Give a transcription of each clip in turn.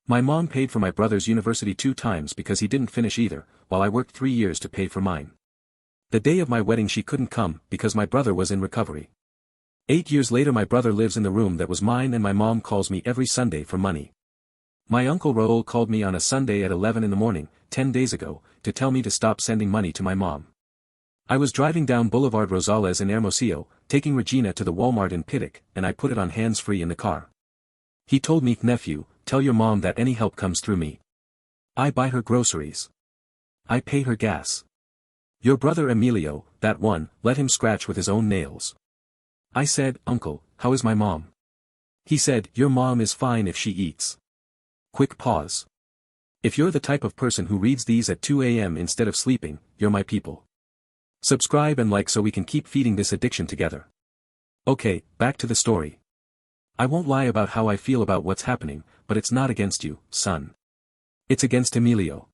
My mom paid for my brother's university 2 times because he didn't finish either, while I worked 3 years to pay for mine. The day of my wedding she couldn't come because my brother was in recovery. 8 years later my brother lives in the room that was mine and my mom calls me every Sunday for money. My uncle Raúl called me on a Sunday at 11 in the morning, 10 days ago, to tell me to stop sending money to my mom. I was driving down Boulevard Rosales in Hermosillo, taking Regina to the Walmart in Pittock, and I put it on hands-free in the car. He told me, nephew, tell your mom that any help comes through me. I buy her groceries. I pay her gas. Your brother Emilio, that one, let him scratch with his own nails. I said, Uncle, how is my mom? He said, your mom is fine if she eats. Quick pause. If you're the type of person who reads these at 2 a.m. instead of sleeping, you're my people. Subscribe and like so we can keep feeding this addiction together. Okay, back to the story. I won't lie about how I feel about what's happening, but it's not against you, son. It's against Emilio.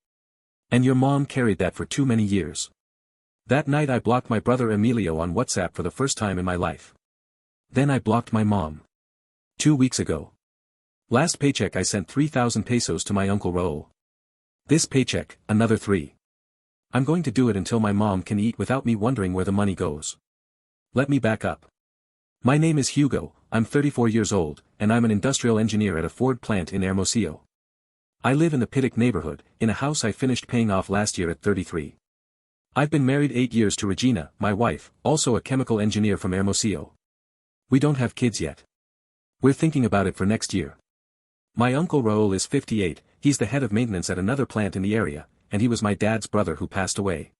And your mom carried that for too many years. That night I blocked my brother Emilio on WhatsApp for the first time in my life. Then I blocked my mom. 2 weeks ago. Last paycheck I sent 3,000 pesos to my uncle Raúl. This paycheck, another 3. I'm going to do it until my mom can eat without me wondering where the money goes. Let me back up. My name is Hugo, I'm 34 years old, and I'm an industrial engineer at a Ford plant in Hermosillo. I live in the Pittock neighborhood, in a house I finished paying off last year at 33. I've been married 8 years to Regina, my wife, also a chemical engineer from Hermosillo. We don't have kids yet. We're thinking about it for next year. My uncle Raúl is 58, he's the head of maintenance at another plant in the area, and he was my dad's brother who passed away.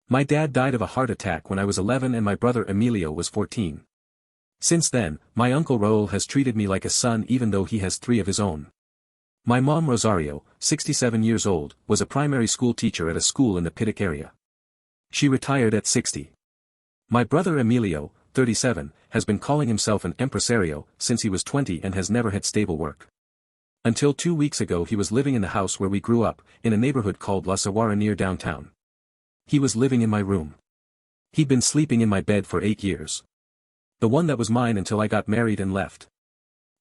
My dad died of a heart attack when I was 11 and my brother Emilio was 14. Since then, my uncle Raúl has treated me like a son even though he has 3 of his own. My mom Rosario, 67 years old, was a primary school teacher at a school in the Pittock area. She retired at 60. My brother Emilio, 37, has been calling himself an empresario since he was 20 and has never had stable work. Until 2 weeks ago he was living in the house where we grew up, in a neighborhood called La Saguara near downtown. He was living in my room. He'd been sleeping in my bed for 8 years. The one that was mine until I got married and left.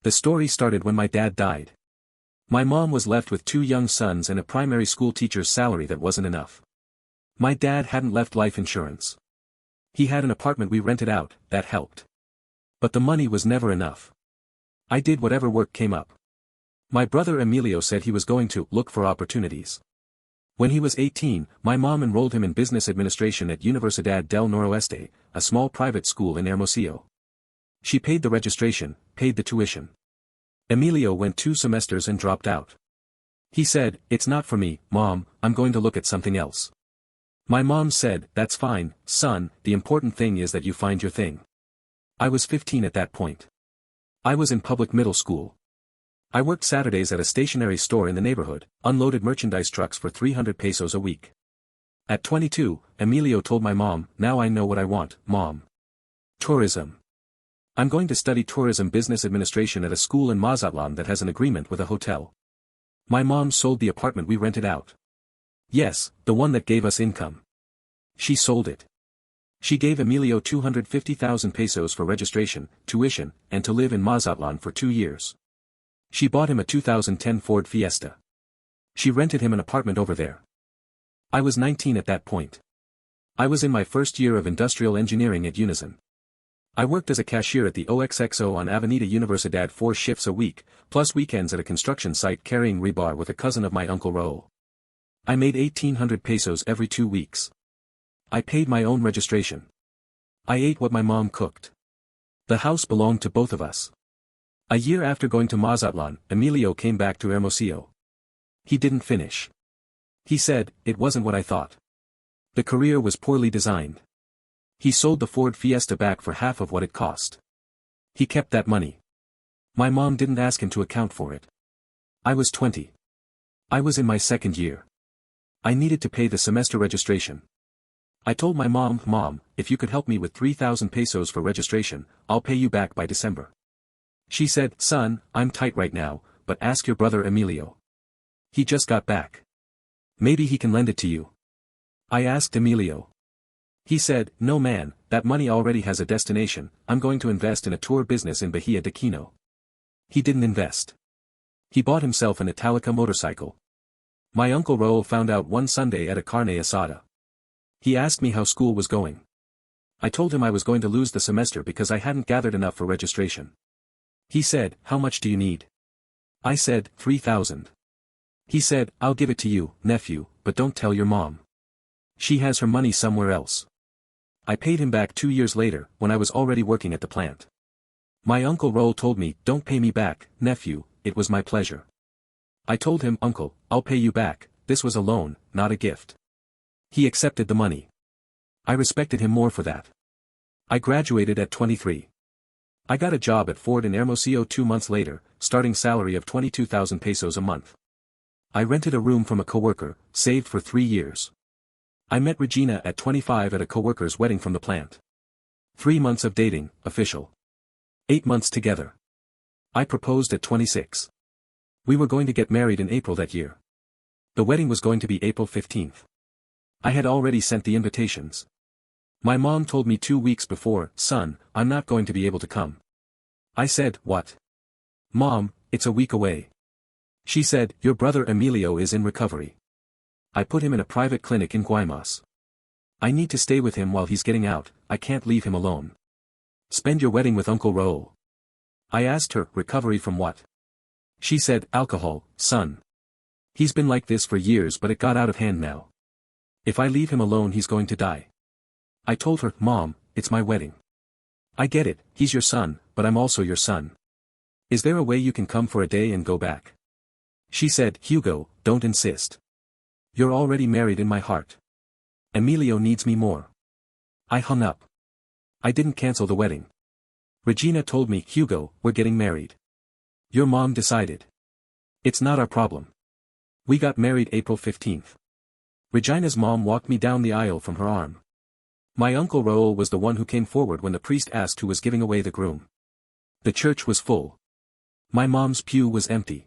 The story started when my dad died. My mom was left with 2 young sons and a primary school teacher's salary that wasn't enough. My dad hadn't left life insurance. He had an apartment we rented out, that helped. But the money was never enough. I did whatever work came up. My brother Emilio said he was going to look for opportunities. When he was 18, my mom enrolled him in business administration at Universidad del Noroeste, a small private school in Hermosillo. She paid the registration, paid the tuition. Emilio went 2 semesters and dropped out. He said, it's not for me, Mom, I'm going to look at something else. My mom said, that's fine, son, the important thing is that you find your thing. I was 15 at that point. I was in public middle school. I worked Saturdays at a stationery store in the neighborhood, unloaded merchandise trucks for 300 pesos a week. At 22, Emilio told my mom, now I know what I want, Mom. Tourism. I'm going to study tourism business administration at a school in Mazatlán that has an agreement with a hotel. My mom sold the apartment we rented out. Yes, the one that gave us income. She sold it. She gave Emilio 250,000 pesos for registration, tuition, and to live in Mazatlán for 2 years. She bought him a 2010 Ford Fiesta. She rented him an apartment over there. I was 19 at that point. I was in my first year of industrial engineering at Unison. I worked as a cashier at the OXXO on Avenida Universidad 4 shifts a week, plus weekends at a construction site carrying rebar with a cousin of my uncle Raúl. I made 1,800 pesos every 2 weeks. I paid my own registration. I ate what my mom cooked. The house belonged to both of us. A year after going to Mazatlán, Emilio came back to Hermosillo. He didn't finish. He said, it wasn't what I thought. The career was poorly designed. He sold the Ford Fiesta back for half of what it cost. He kept that money. My mom didn't ask him to account for it. I was 20. I was in my 2nd year. I needed to pay the semester registration. I told my mom, Mom, if you could help me with 3,000 pesos for registration, I'll pay you back by December. She said, son, I'm tight right now, but ask your brother Emilio. He just got back. Maybe he can lend it to you. I asked Emilio. He said, no man, that money already has a destination, I'm going to invest in a tour business in Bahia de Quino. He didn't invest. He bought himself an Italica motorcycle. My uncle Raúl found out one Sunday at a carne asada. He asked me how school was going. I told him I was going to lose the semester because I hadn't gathered enough for registration. He said, "How much do you need?" I said, 3,000. He said, "I'll give it to you, nephew, but don't tell your mom. She has her money somewhere else." I paid him back 2 years later, when I was already working at the plant. My uncle Raúl told me, "Don't pay me back, nephew, it was my pleasure." I told him, "Uncle, I'll pay you back, this was a loan, not a gift." He accepted the money. I respected him more for that. I graduated at 23. I got a job at Ford in Hermosillo 2 months later, starting salary of 22,000 pesos a month. I rented a room from a coworker, saved for 3 years. I met Regina at 25 at a coworker's wedding from the plant. 3 months of dating, official. 8 months together. I proposed at 26. We were going to get married in April that year. The wedding was going to be April 15th. I had already sent the invitations. My mom told me 2 weeks before, "Son, I'm not going to be able to come." I said, "What? Mom, it's a week away." She said, "Your brother Emilio is in recovery. I put him in a private clinic in Guaymas. I need to stay with him while he's getting out, I can't leave him alone. Spend your wedding with Uncle Raúl." I asked her, "Recovery from what?" She said, "Alcohol, son. He's been like this for years but it got out of hand now. If I leave him alone he's going to die." I told her, "Mom, it's my wedding. I get it, he's your son, but I'm also your son. Is there a way you can come for a day and go back?" She said, "Hugo, don't insist. You're already married in my heart. Emilio needs me more." I hung up. I didn't cancel the wedding. Regina told me, "Hugo, we're getting married. Your mom decided. It's not our problem." We got married April 15th. Regina's mom walked me down the aisle from her arm. My uncle Raúl was the one who came forward when the priest asked who was giving away the groom. The church was full. My mom's pew was empty.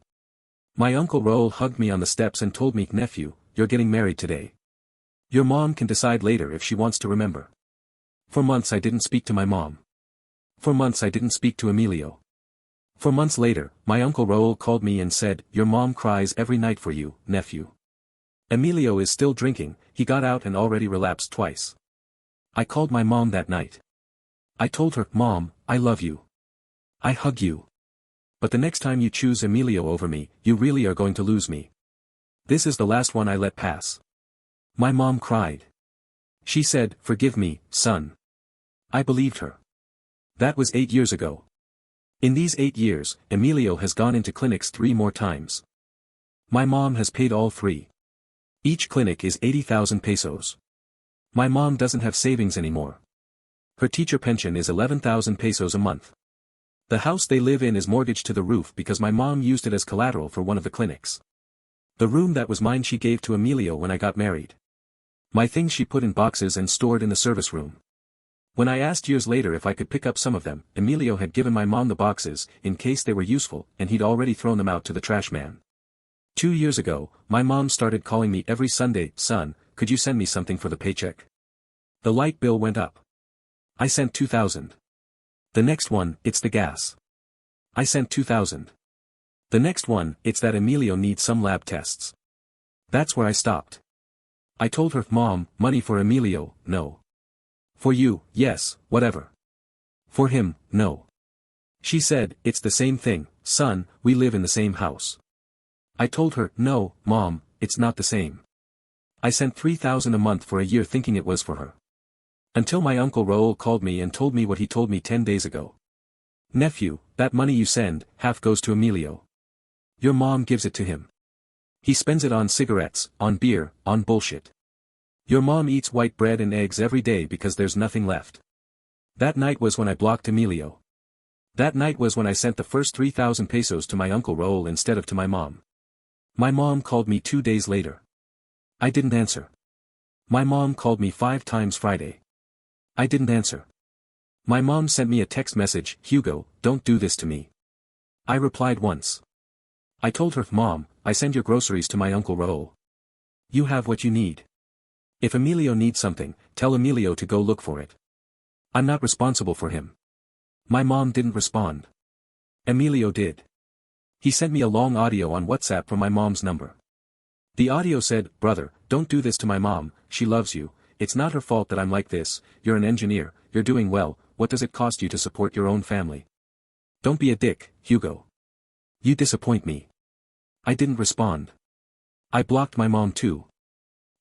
My uncle Raúl hugged me on the steps and told me, "Nephew, you're getting married today. Your mom can decide later if she wants to remember." For months I didn't speak to my mom. For months I didn't speak to Emilio. For months later, my uncle Raúl called me and said, "Your mom cries every night for you, nephew. Emilio is still drinking, he got out and already relapsed twice." I called my mom that night. I told her, "Mom, I love you. I hug you. But the next time you choose Emilio over me, you really are going to lose me. This is the last one I let pass." My mom cried. She said, "Forgive me, son." I believed her. That was 8 years ago. In these 8 years, Emilio has gone into clinics 3 more times. My mom has paid all 3. Each clinic is 80,000 pesos. My mom doesn't have savings anymore. Her teacher pension is 11,000 pesos a month. The house they live in is mortgaged to the roof because my mom used it as collateral for one of the clinics. The room that was mine she gave to Emilio when I got married. My things she put in boxes and stored in the service room. When I asked years later if I could pick up some of them, Emilio had given my mom the boxes, in case they were useful, and he'd already thrown them out to the trash man. 2 years ago, my mom started calling me every Sunday, "Son, could you send me something for the paycheck?" The light bill went up. I sent 2,000. The next one, "It's the gas." I sent 2,000. The next one, "It's that Emilio needs some lab tests." That's where I stopped. I told her, "Mom, money for Emilio, no. For you, yes, whatever. For him, no." She said, "It's the same thing, son, we live in the same house." I told her, "No, Mom, it's not the same." I sent 3,000 a month for a year thinking it was for her. Until my uncle Raúl called me and told me what he told me 10 days ago. "Nephew, that money you send, half goes to Emilio. Your mom gives it to him. He spends it on cigarettes, on beer, on bullshit. Your mom eats white bread and eggs every day because there's nothing left." That night was when I blocked Emilio. That night was when I sent the first 3,000 pesos to my uncle Raúl instead of to my mom. My mom called me 2 days later. I didn't answer. My mom called me 5 times Friday. I didn't answer. My mom sent me a text message, "Hugo, don't do this to me." I replied once. I told her, "Mom, I send your groceries to my uncle Raúl. You have what you need. If Emilio needs something, tell Emilio to go look for it. I'm not responsible for him." My mom didn't respond. Emilio did. He sent me a long audio on WhatsApp from my mom's number. The audio said, "Brother, don't do this to my mom, she loves you, it's not her fault that I'm like this, you're an engineer, you're doing well, what does it cost you to support your own family? Don't be a dick, Hugo. You disappoint me." I didn't respond. I blocked my mom too.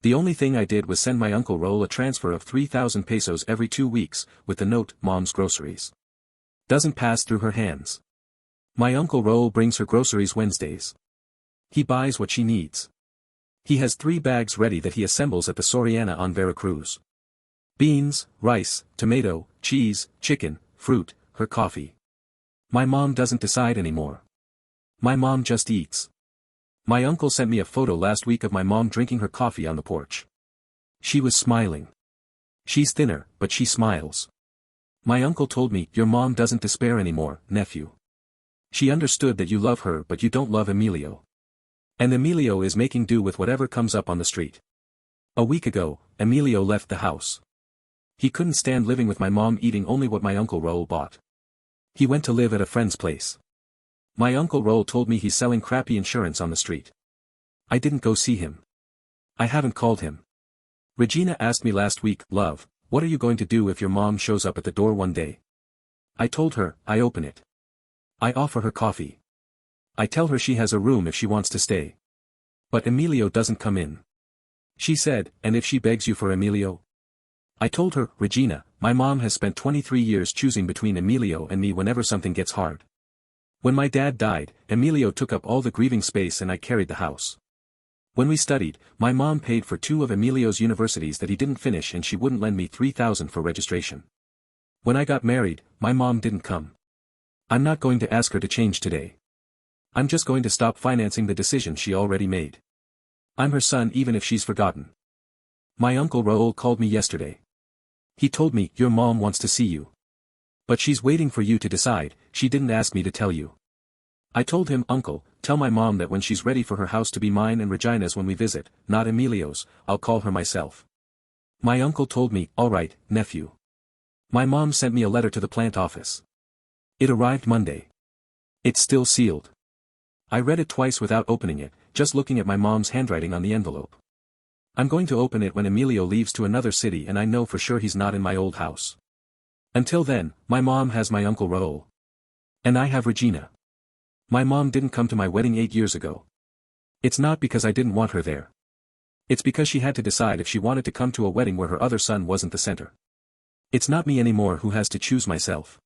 The only thing I did was send my uncle Raúl a transfer of 3,000 pesos every 2 weeks, with the note, "Mom's groceries." Doesn't pass through her hands. My uncle Raúl brings her groceries Wednesdays. He buys what she needs. He has 3 bags ready that he assembles at the Soriana on Veracruz. Beans, rice, tomato, cheese, chicken, fruit, her coffee. My mom doesn't decide anymore. My mom just eats. My uncle sent me a photo last week of my mom drinking her coffee on the porch. She was smiling. She's thinner, but she smiles. My uncle told me, "Your mom doesn't despair anymore, nephew. She understood that you love her but you don't love Emilio. And Emilio is making do with whatever comes up on the street." A week ago, Emilio left the house. He couldn't stand living with my mom eating only what my uncle Raúl bought. He went to live at a friend's place. My uncle Raúl told me he's selling crappy insurance on the street. I didn't go see him. I haven't called him. Regina asked me last week, "Love, what are you going to do if your mom shows up at the door one day?" I told her, I open it. I offer her coffee. I tell her she has a room if she wants to stay. But Emilio doesn't come in. She said, "And if she begs you for Emilio?" I told her, "Regina, my mom has spent 23 years choosing between Emilio and me whenever something gets hard. When my dad died, Emilio took up all the grieving space and I carried the house. When we studied, my mom paid for 2 of Emilio's universities that he didn't finish and she wouldn't lend me 3,000 for registration. When I got married, my mom didn't come. I'm not going to ask her to change today. I'm just going to stop financing the decision she already made. I'm her son even if she's forgotten." My uncle Raúl called me yesterday. He told me, "Your mom wants to see you. But she's waiting for you to decide, she didn't ask me to tell you." I told him, "Uncle, tell my mom that when she's ready for her house to be mine and Regina's when we visit, not Emilio's, I'll call her myself." My uncle told me, "All right, nephew." My mom sent me a letter to the plant office. It arrived Monday. It's still sealed. I read it twice without opening it, just looking at my mom's handwriting on the envelope. I'm going to open it when Emilio leaves to another city and I know for sure he's not in my old house. Until then, my mom has my uncle Raúl. And I have Regina. My mom didn't come to my wedding 8 years ago. It's not because I didn't want her there. It's because she had to decide if she wanted to come to a wedding where her other son wasn't the center. It's not me anymore who has to choose myself.